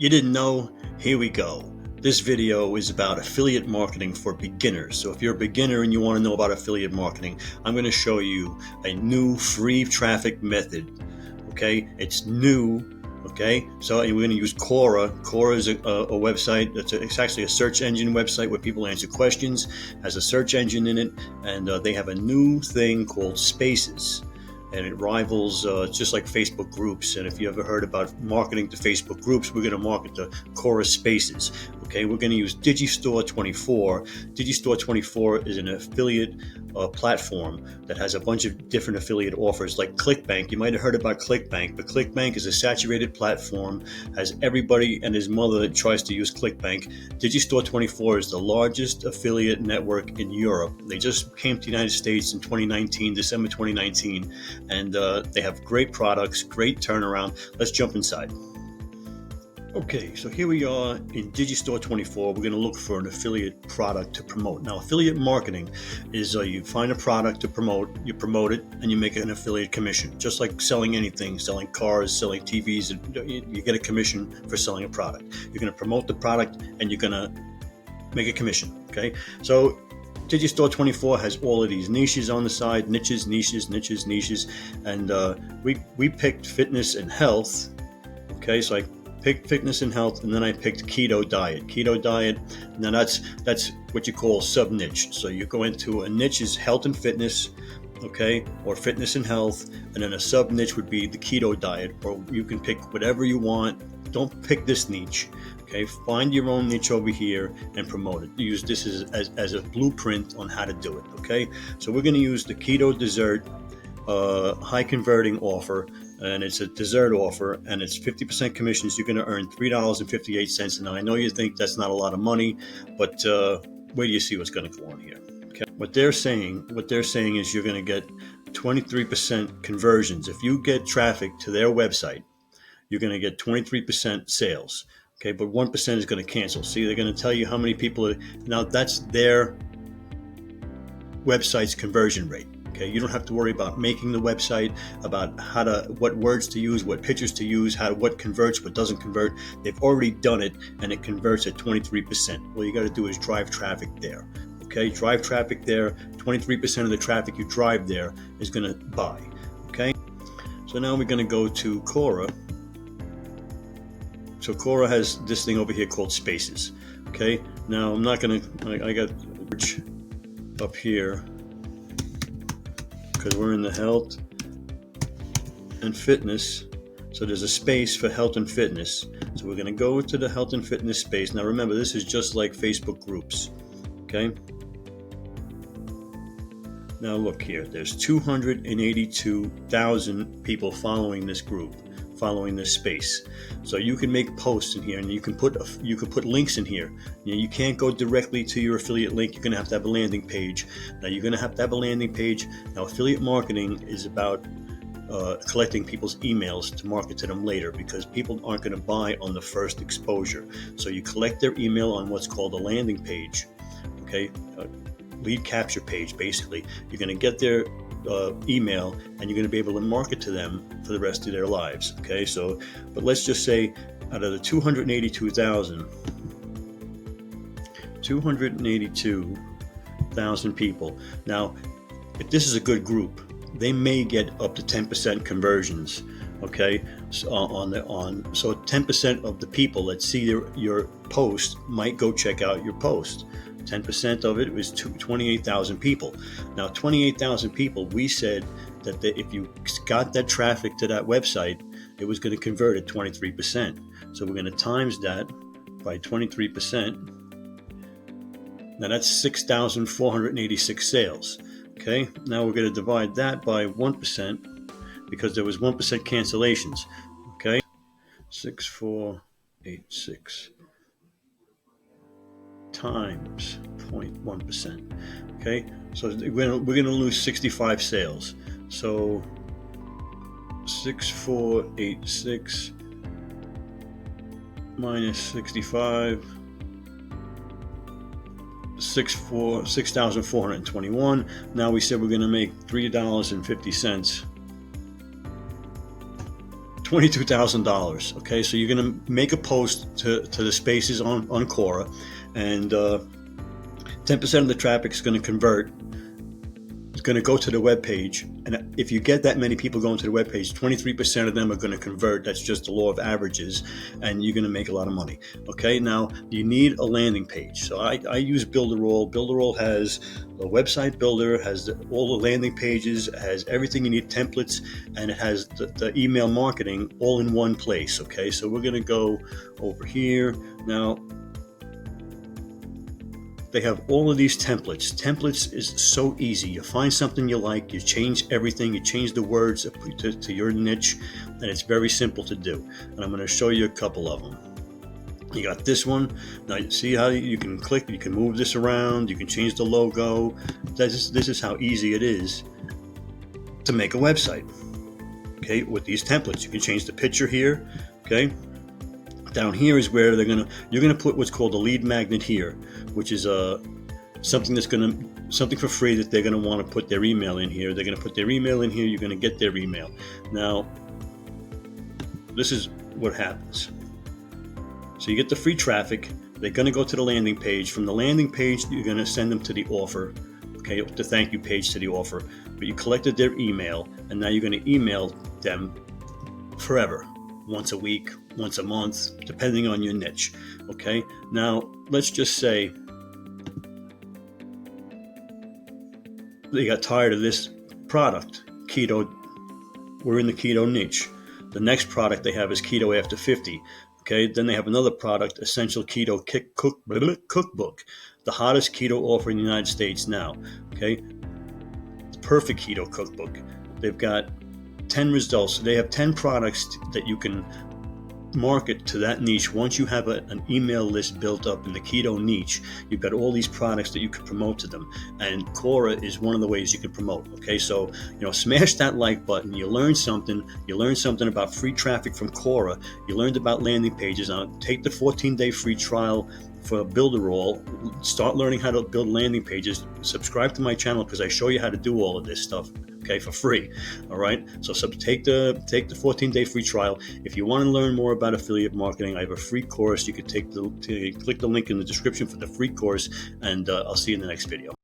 You didn't know? Here we go. This video is about affiliate marketing for beginners. So if you're a beginner and you want to know about affiliate marketing, I'm going to show you a new free traffic method. Okay, it's new. Okay, so we're going to use Quora. Quora is a website. It's actually a search engine website where people answer questions. Has a search engine in it, and they have a new thing called Spaces. And it rivals, just like Facebook groups. And if you ever heard about marketing to Facebook groups, we're going to market to Quora Spaces. Okay, we're going to use Digistore24. Digistore24 is an affiliate platform that has a bunch of different affiliate offers, like ClickBank. You might have heard about ClickBank, but ClickBank is a saturated platform, has everybody and his mother that tries to use ClickBank. Digistore24 is the largest affiliate network in Europe. They just came to the United States in 2019, December 2019. And they have great products, great turnaround. Let's jump inside. Okay, so here we are in Digistore24. We're going to look for an affiliate product to promote. Now, affiliate marketing is you find a product to promote, you promote it, and you make an affiliate commission. Just like selling anything, selling cars, selling TVs, you get a commission for selling a product. You're going to promote the product, and you're going to make a commission. Okay, so Digistore24 has all of these niches on the side, niches, and we picked fitness and health. Okay, so I picked fitness and health, and then I picked keto diet. Now that's what you call sub niche. So you go into a niche is health and fitness, okay, or fitness and health, and then a sub niche would be the keto diet, or you can pick whatever you want. Don't pick this niche. Okay, find your own niche over here and promote it. Use this as a blueprint on how to do it. Okay, so we're going to use the keto dessert high converting offer, and it's a dessert offer, and it's 50% commissions. You're going to earn $3.58. Now I know you think that's not a lot of money, but wait till you see what's going to go on here. Okay, what they're saying is you're going to get 23% conversions. If you get traffic to their website, you're going to get 23% sales. Okay, but 1% is going to cancel. See, they're going to tell you how many people are. Now that's their website's conversion rate. Okay, you don't have to worry about making the website, about what words to use, what pictures to use, what converts, what doesn't convert. They've already done it, and it converts at 23%. All you got to do is drive traffic there. Okay, drive traffic there. 23% of the traffic you drive there is going to buy. Okay, so now we're going to go to Quora. So Quora has this thing over here called Spaces. Okay, now I'm not going to, I got up here because we're in the health and fitness. So there's a space for health and fitness. So we're going to go to the health and fitness space. Now remember, this is just like Facebook groups. Okay. Now look here, there's 282,000 people following this group, following this space. So you can make posts in here, and you can put links in here. You can't go directly to your affiliate link. You're going to have a landing page. Now you're going to have a landing page. Now affiliate marketing is about collecting people's emails to market to them later, because people aren't going to buy on the first exposure. So you collect their email on what's called a landing page. Okay, lead capture page. Basically, you're going to get their email, and you're going to be able to market to them for the rest of their lives. Okay, so, but let's just say out of the 282,000 people. Now, if this is a good group, they may get up to 10% conversions. Okay, so so 10% of the people that see your post might go check out your post. 10% of it was 28,000 people. Now, 28,000 people, we said that if you got that traffic to that website, it was going to convert at 23%. So we're going to times that by 23%. Now that's 6,486 sales. Okay, now we're going to divide that by 1% because there was 1% cancellations. Okay, 6,486 times 0.1%. Okay, so we're going to lose 65 sales. So 6,486 minus 65, 6,421. Now we said we're going to make $3.50 $22,000. Okay, so you're going to make a post to the spaces on Quora, and 10% of the traffic is going to convert. It's going to go to the web page, and if you get that many people going to the web page, 23% of them are going to convert. That's just the law of averages, and you're going to make a lot of money. Okay, now you need a landing page. So I use Builderall. Builderall has a website builder, has all the landing pages, has everything you need, templates, and it has the email marketing all in one place. Okay, so we're going to go over here now. They have all of these templates. Templates is so easy. You find something you like, you change everything, you change the words to your niche, and it's very simple to do. And I'm going to show you a couple of them. You got this one. Now you see how you can click, you can move this around, you can change the logo. This is how easy it is to make a website. Okay, with these templates, you can change the picture here. Okay. Down here is where you're gonna put what's called a lead magnet here, which is something for free that they're gonna want to put their email in here. They're gonna put their email in here. You're gonna get their email. Now, this is what happens. So you get the free traffic. They're gonna go to the landing page. From the landing page, you're gonna send them to the offer. Okay, the thank you page to the offer. But you collected their email, and now you're gonna email them forever. Once a week, once a month, depending on your niche. Okay, now let's just say they got tired of this product, keto. We're in the keto niche. The next product they have is keto after 50. Okay, then they have another product, essential keto cookbook, the hottest keto offer in the United States now. Okay, the perfect keto cookbook. They've got 10 results. They have 10 products that you can market to that niche. Once you have an email list built up in the keto niche, you've got all these products that you can promote to them, and Quora is one of the ways you can promote. Okay, so smash that like button. You learned something about free traffic from Quora. You learned about landing pages. Now take the 14-day free trial for Builderall. Start learning how to build landing pages. Subscribe to my channel because I show you how to do all of this stuff, okay, for free. All right, so take the 14-day free trial. If you want to learn more about affiliate marketing, I have a free course. You could click the link in the description for the free course, and I'll see you in the next video.